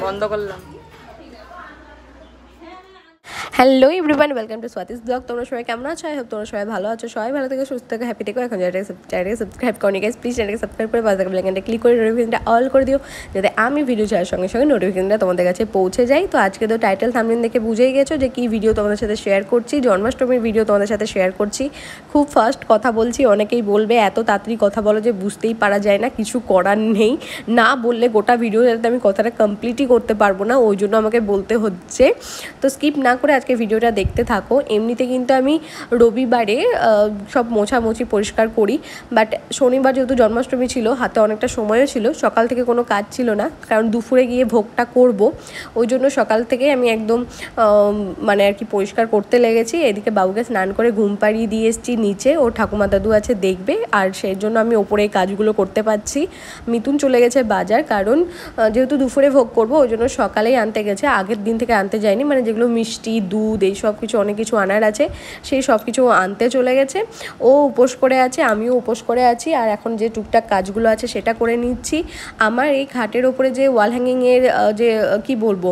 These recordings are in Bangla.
বন্ধ করলাম। Hello everyone, welcome to Swati's blog. তোমরা সবাই কেমন আছো? আই হোপ তোমরা সবাই ভালো আছো, সবাই ভালো থেকে সুস্থ থেকে হ্যাপি থেকো। এখন চ্যানেলকে সাবস্ক্রাইব করনি গাইস, প্লিজ চ্যানেলকে সাবস্ক্রাইব করে পাশে থাকা বেল আইকনটা ক্লিক করে নোটিফিকেশনটা অল করে দিও, যাতে আমি ভিডিও ছাড়ার সঙ্গে সঙ্গে নোটিফিকেশনটা তোমাদের কাছে পৌঁছে যায়। তো আজকে তো টাইটেল থাম্বনেল দেখে বুঝেই গেছো যে কী ভিডিও তোমাদের সাথে শেয়ার করছি। জন্মাষ্টমীর ভিডিও তোমাদের সাথে শেয়ার করছি। খুব ফাস্ট কথা বলছি, অনেকেই বলবে এত তাড়াতাড়ি কথা বলো যে বুঝতেই পারা যায় না। কিছু করার নেই, না বললে গোটা ভিডিও যাতে আমি কথাটা কমপ্লিটই করতে পারবো না, ওই জন্য আমাকে বলতে হচ্ছে। তো স্কিপ না করে আজকে ভিডিওটা দেখতে থাকো। এমনিতে কিন্তু আমি রবিবারে সব মোছামুছি পরিষ্কার করি, বাট শনিবার যেহেতু জন্মাষ্টমী ছিল, হাতে অনেকটা সময়ও ছিল, সকাল থেকে কোনো কাজ ছিল না, কারণ দুপুরে গিয়ে ভোগটা করব, ওই জন্য সকাল থেকে আমি একদম মানে আর কি পরিষ্কার করতে লেগেছি। এদিকে বাবুকে স্নান করে ঘুম পাড়িয়ে দিয়ে এসেছি নিচে, ও ঠাকুমা দাদু আছে দেখবে, আর সেই জন্য আমি ওপরে এই কাজগুলো করতে পারছি। মিতুন চলে গেছে বাজার, কারণ যেহেতু দুপুরে ভোগ করব, ওই জন্য সকালেই আনতে গেছে, আগের দিন থেকে আনতে যায়নি, মানে যেগুলো মিষ্টি দুধ এই সব কিছু অনেক কিছু আনার আছে, সেই সব কিছু আনতে চলে গেছে। ও উপোস করে আছে, আমিও উপোস করে আছি, আর এখন যে টুকটাক কাজগুলো আছে সেটা করে নিচ্ছি। আমার এই খাটের ওপরে যে ওয়াল হ্যাঙ্গিংয়ের যে কি বলবো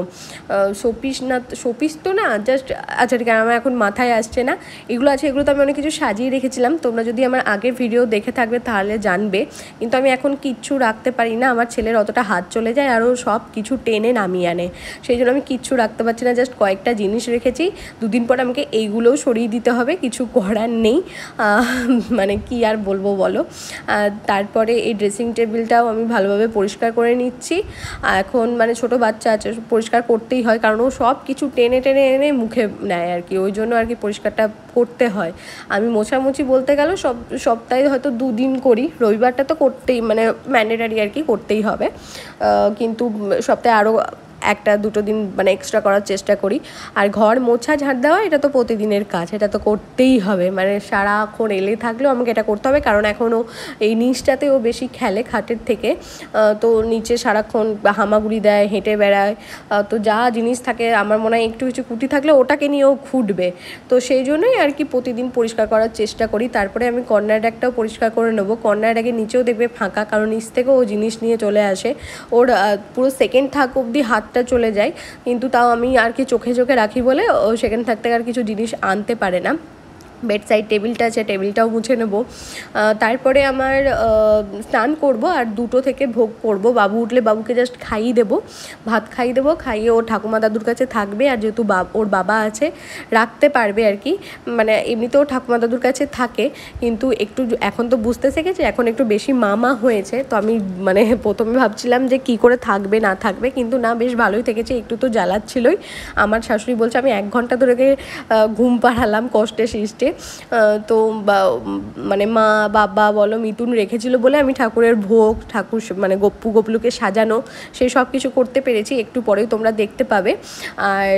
শোপিস তো না, জাস্ট আচ্ছা ঠিক আছে, আমার এখন মাথায় আসছে না, এগুলো আছে, এগুলো তো আমি অনেক কিছু সাজিয়ে রেখেছিলাম। তোমরা যদি আমার আগের ভিডিও দেখে থাকবে তাহলে জানবে, কিন্তু আমি এখন কিচ্ছু রাখতে পারি না, আমার ছেলের অতটা হাত চলে যায় আর ও সব কিছু টেনে নামিয়ে আনে, সেই জন্য আমি কিচ্ছু রাখতে পারছি না, জাস্ট কয়েকটা জিনিস রেখেছি। দুদিন পর আমাকে এইগুলোও সরিয়ে দিতে হবে, কিছু করার নেই, মানে কি আর বলবো বলো। তারপরে এই ড্রেসিং টেবিলটাও আমি ভালোভাবে পরিষ্কার করে নিচ্ছি। এখন মানে ছোট বাচ্চা আছে, পরিষ্কার করতেই হয়, কারণ ও সব কিছু টেনে টেনে এনে মুখে নেয় আর কি, ওই জন্য আর কি পরিষ্কারটা করতে হয়। আমি মোছামুছি বলতে গেল সপ্তাহে হয়তো 2 দিন করি, রবিবারটা তো করতেই মানে ম্যান্ডেটারি আর কি, করতেই হবে, কিন্তু সপ্তাহে আরও 1-2 দিন মানে এক্সট্রা করার চেষ্টা করি। আর ঘর মোছা ঝাড় দেওয়া এটা তো প্রতিদিনের কাজ, এটা তো করতেই হবে, মানে সারাক্ষণ এলে থাকলেও আমাকে এটা করতে হবে, কারণ এখনও এই নিচটাতে ও বেশি খেলে খাটের থেকে, তো নিচে সারাক্ষণ হামাগুড়ি দেয়, হেঁটে বেড়ায়, তো যা জিনিস থাকে আমার মনে হয় একটু কিছু কুটি থাকলে ওটাকে নিয়েও খুঁটবে, তো সেই জন্যই আর কি প্রতিদিন পরিষ্কার করার চেষ্টা করি। তারপরে আমি কর্নার র্যাকটাও পরিষ্কার করে নেবো। কর্নার র্যাকে নিচেও দেখবে ফাঁকা, কারণ নিচ থেকেও ও জিনিস নিয়ে চলে আসে, ওর পুরো সেকেন্ড থাক অবধি হাতটা চলে যায়, কিন্তু তাও আমি আর কি চোখে চোখে রাখি বলে ও সেখান থাকতে আর কিছু জিনিস আনতে পারে না। বেড সাইড টেবিলটা আছে, টেবিলটাও মুছে নেব। তারপরে আমার স্নান করব আর 2টো থেকে ভোগ করব। বাবু উঠলে বাবুকে জাস্ট খাইয়ে দেবো, ভাত খাইয়ে দেবো, খাইয়ে ও ঠাকুমা দাদুর কাছে থাকবে, আর যেহেতু ওর বাবা আছে রাখতে পারবে আর কি, মানে এমনিতেও ঠাকুমা দাদুর কাছে থাকে, কিন্তু একটু এখন তো বুঝতে শিখেছে, এখন একটু বেশি মামা হয়েছে, তো আমি মানে প্রথমে ভাবছিলাম যে কি করে থাকবে না থাকবে, কিন্তু না, বেশ ভালোই থেকেছে, একটু তো জ্বালাচ্ছিলই। আমার শাশুড়ি বলছে আমি 1 ঘন্টা ধরে ঘুম পাড়ালাম কষ্টে সৃষ্টে, তো মানে মা বাবা বলো মিতুন রেখেছিল বলে আমি ঠাকুরের ভোগ, ঠাকুর মানে গপ্পুকে সাজানো, সেই সব কিছু করতে পেরেছি, একটু পরেই তোমরা দেখতে পাবে। আর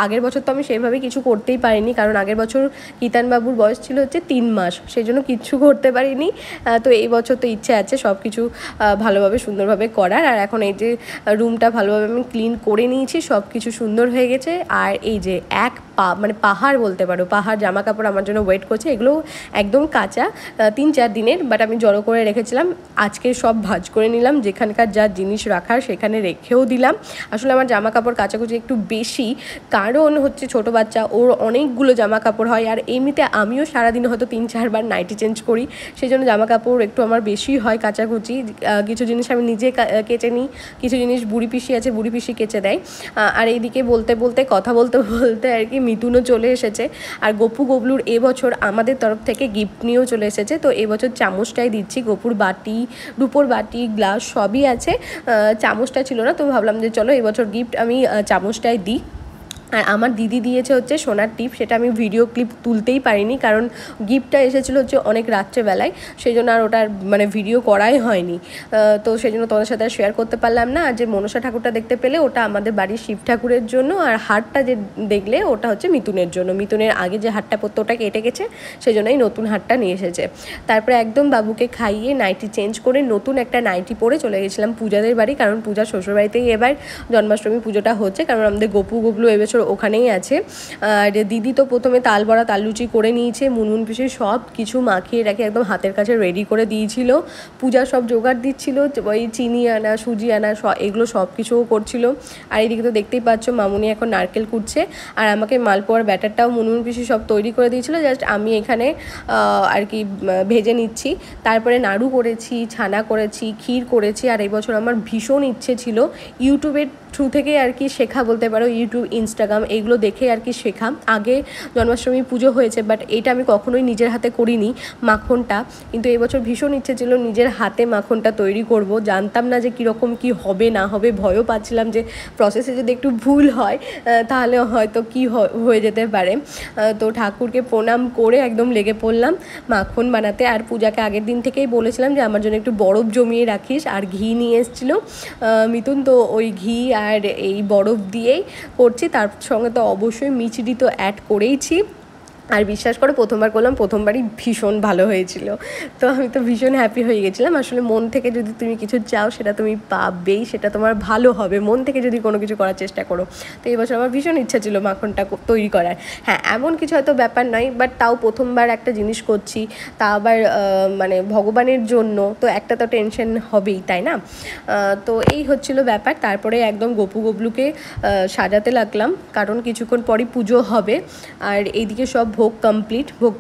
আগের বছর তো আমি সেইভাবে কিছু করতেই পারিনি, কারণ আগের বছর কিতানবাবুর বয়স ছিল হচ্ছে 3 মাস, সেই জন্য কিচ্ছু করতে পারিনি। তো এই বছর তো ইচ্ছে আছে সব কিছু ভালোভাবে সুন্দরভাবে করার। আর এখন এই যে রুমটা ভালোভাবে আমি ক্লিন করে নিয়েছি, সব কিছু সুন্দর হয়ে গেছে। আর এই যে মানে পাহাড় বলতে পারো, পাহাড় জামা কাপড় আমার জন্য ওয়েট করছে, এগুলো একদম কাঁচা 3-4 দিনের, বাট আমি জড়ো করে রেখেছিলাম, আজকে সব ভাঁজ করে নিলাম, যেখানকার যা জিনিস রাখার সেখানে রেখেও দিলাম। আসলে আমার জামা কাপড় কাচাকুচি একটু বেশি, কারণ হচ্ছে ছোট বাচ্চা, ওর অনেকগুলো জামা কাপড় হয়, আর এমনিতে আমিও সারাদিনে হয়তো 3-4 বার নাইটি চেঞ্জ করি, সেই জন্য জামা কাপড় একটু আমার বেশি হয় কাচাকুচি। কিছু জিনিস আমি নিজে কেচে নিই, কিছু জিনিস বুড়ি পিসি আছে, বুড়ি পিসি কেচে দেয়। আর এইদিকে কথা বলতে আর কি মিতুনও চলে এসেছে, আর গপুর এবছর আমাদের তরফ থেকে গিফট নিয়েও চলে এসেছে, তো এবছর চামচটাই দিচ্ছি। গপুর বাটি, রুপোর বাটি, গ্লাস সবই আছে, চামচটা ছিল না, তো ভাবলাম যে চলো এবছর গিফট আমি চামচটাই দিই। আর আমার দিদি দিয়েছে হচ্ছে সোনার টিপ, সেটা আমি ভিডিও ক্লিপ তুলতেই পারিনি, কারণ গিফটটা এসেছিলো হচ্ছে অনেক রাত্রেবেলায়, সেই জন্য আর ওটার মানে ভিডিও করাই হয়নি, তো সেই জন্য তোমাদের সাথে আর শেয়ার করতে পারলাম না। আর যে মনসা ঠাকুরটা দেখতে পেলে ওটা আমাদের বাড়ির শিব ঠাকুরের জন্য, আর হারটা যে দেখলে ওটা হচ্ছে মিতুনের জন্য, মিতুনের আগে যে হারটা পরতো ওটা কেটে গেছে, সেই জন্যই নতুন হারটা নিয়ে এসেছে। তারপরে একদম বাবুকে খাইয়ে নাইটি চেঞ্জ করে নতুন একটা নাইটি পরে চলে গেছিলাম পূজাদের বাড়ি, কারণ পূজা শ্বশুরবাড়িতেই এবার জন্মাষ্টমী পুজোটা হচ্ছে, কারণ আমাদের গপু এবছর ওখানেই আছে। আর দিদি তো প্রথমে তাল বড়া তাল লুচি করে নিয়েছে, মুনমুন পিসি সব কিছু মাখিয়ে রাখে একদম হাতের কাছে রেডি করে দিয়েছিল। পূজা সব জোগাড় দিচ্ছিল, ওই চিনি আনা সুজি আনা এগুলো সব কিছুও করছিল। আর এইদিকে তো দেখতেই পাচ্ছ মামুনি এখন নারকেল কুটছে, আর আমাকে মালপোয়ার ব্যাটারটাও মুনমুন পিসি সব তৈরি করে দিয়েছিল, জাস্ট আমি এখানে আর কি ভেজে নিচ্ছি। তারপরে নাড়ু করেছি, ছানা করেছি, ক্ষীর করেছি। আর এই বছর আমার ভীষণ ইচ্ছে ছিল ইউটিউবের থ্রু থেকে আর কি শেখা বলতে পারো, ইউটিউব ইনস্টাগ্রাম এগুলো দেখে আর কি শেখা। আগে জন্মাষ্টমী পুজো হয়েছে, বাট এটা আমি কখনোই নিজের হাতে করিনি মাখনটা, কিন্তু এই বছর ভীষণ ইচ্ছে ছিল নিজের হাতে মাখনটা তৈরি করব। জানতাম না যে কীরকম কি হবে না হবে, ভয়ও পাচ্ছিলাম যে প্রসেসে যদি একটু ভুল হয় তাহলে হয়তো কি হয়ে যেতে পারে। তো ঠাকুরকে প্রণাম করে একদম লেগে পড়লাম মাখন বানাতে। আর পূজাকে আগের দিন থেকেই বলেছিলাম যে আমার জন্য একটু বরফ জমিয়ে রাখিস, আর ঘি নিয়ে এসেছিলো মিথুন, তো ওই ঘি আর এই বরফ দিয়েই করছি। তার সঙ্গে তো অবশ্যই মিচড়ি তো অ্যাড করেইছি। আর বিশ্বাস করে প্রথমবার করলাম, প্রথমবারই ভীষণ ভালো হয়েছিল। তো আমি তো ভীষণ হ্যাপি হয়ে গেছিলাম। আসলে মন থেকে যদি তুমি কিছু চাও সেটা তুমি পাবেই, সেটা তোমার ভালো হবে মন থেকে যদি কোনো কিছু করার চেষ্টা করো। তো এই বছর আমার ভীষণ ইচ্ছা ছিল মাখনটা তৈরি করার। হ্যাঁ, এমন কিছু হয়তো ব্যাপার নয়, বাট তাও প্রথমবার একটা জিনিস করছি, তা আবার মানে ভগবানের জন্য, তো একটা তো টেনশন হবেই, তাই না? তো এই হচ্ছিল ব্যাপার। তারপরে একদম গপু গবলুকে সাজাতে লাগলাম, কারণ কিছুক্ষণ পরই পুজো হবে। আর এইদিকে সব ভোগ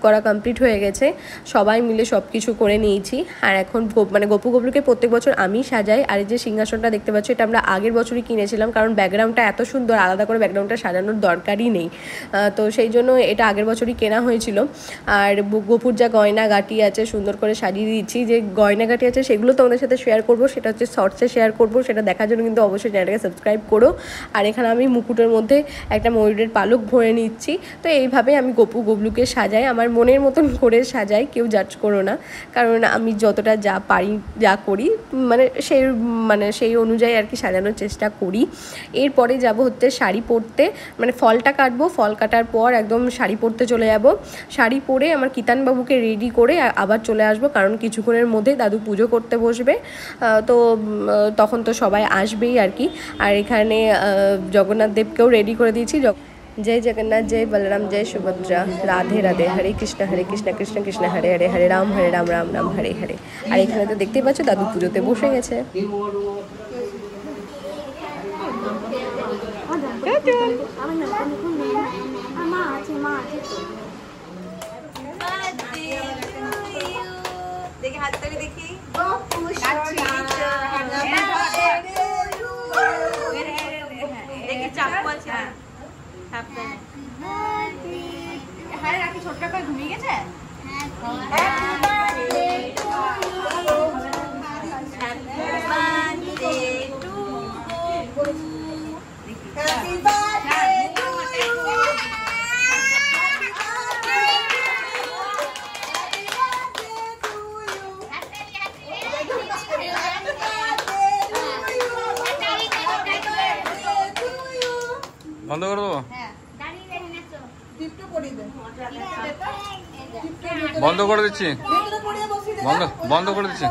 করা কমপ্লিট হয়ে গেছে, সবাই মিলে সব কিছু করে নিয়েছি। আর এখন মানে গপু গবলুকে প্রত্যেক বছর আমি সাজাই। আর এই যে সিংহাসনটা দেখতে পাচ্ছ, এটা আমরা আগের বছরই কিনেছিলাম, কারণ ব্যাকগ্রাউন্ডটা এত সুন্দর, আলাদা করে ব্যাকগ্রাউন্ডটা সাজানোর দরকারই নেই। তো সেই জন্য এটা আগের বছরই কেনা হয়েছিল। আর গপুর যা গয়না গাটি আছে সুন্দর করে সাজিয়ে দিচ্ছি। যে গয়না গাটি আছে সেগুলো তোমাদের সাথে শেয়ার করবো, সেটা হচ্ছে শর্টসে শেয়ার করবো। সেটা দেখার জন্য কিন্তু অবশ্যই চ্যানেলটাকে সাবস্ক্রাইব করো। আর এখানে আমি মুকুটের মধ্যে একটা ময়ূরের পালক ভরে নিচ্ছি। তো এইভাবে আমি গপু গবলুকে সাজাই, আমার মনের মতন করে সাজাই, কেউ জাজ করো না, কারণ আমি যতটা যা পারি যা করি মানে সেই অনুযায়ী আর কি সাজানোর চেষ্টা করি। এরপরে যাব হচ্ছে শাড়ি পরতে, মানে ফলটা কাটবো, ফল কাটার পর একদম শাড়ি পরতে চলে যাব। শাড়ি পরে আমার কিতানবাবুকে রেডি করে আবার চলে আসবো, কারণ কিছুক্ষণের মধ্যে দাদু পুজো করতে বসবে। তো তখন তো সবাই আসবেই আর কি। আর এখানে জগন্নাথ দেবকেও রেডি করে দিয়েছি। जय जगन्नाथ, जय बलराम, जय सुभद्रा, राधे राधे, हरे कृष्ण कृष्ण कृष्ण हरे हरे, हरे राम राम राम हरे हरे। আর এখানে তো দেখতেই পাচ্ছ দাদু পুজোতে বসে গেছে। দেখি হাত তালি দেখি, দেখি চাকু আছে। হ্যাঁ রাখি, ছোট্ট করে ঘুমিয়ে গেছে। বন্ধ করে দেবো, বন্ধ করে দিচ্ছি, বন্ধ করে দিচ্ছি।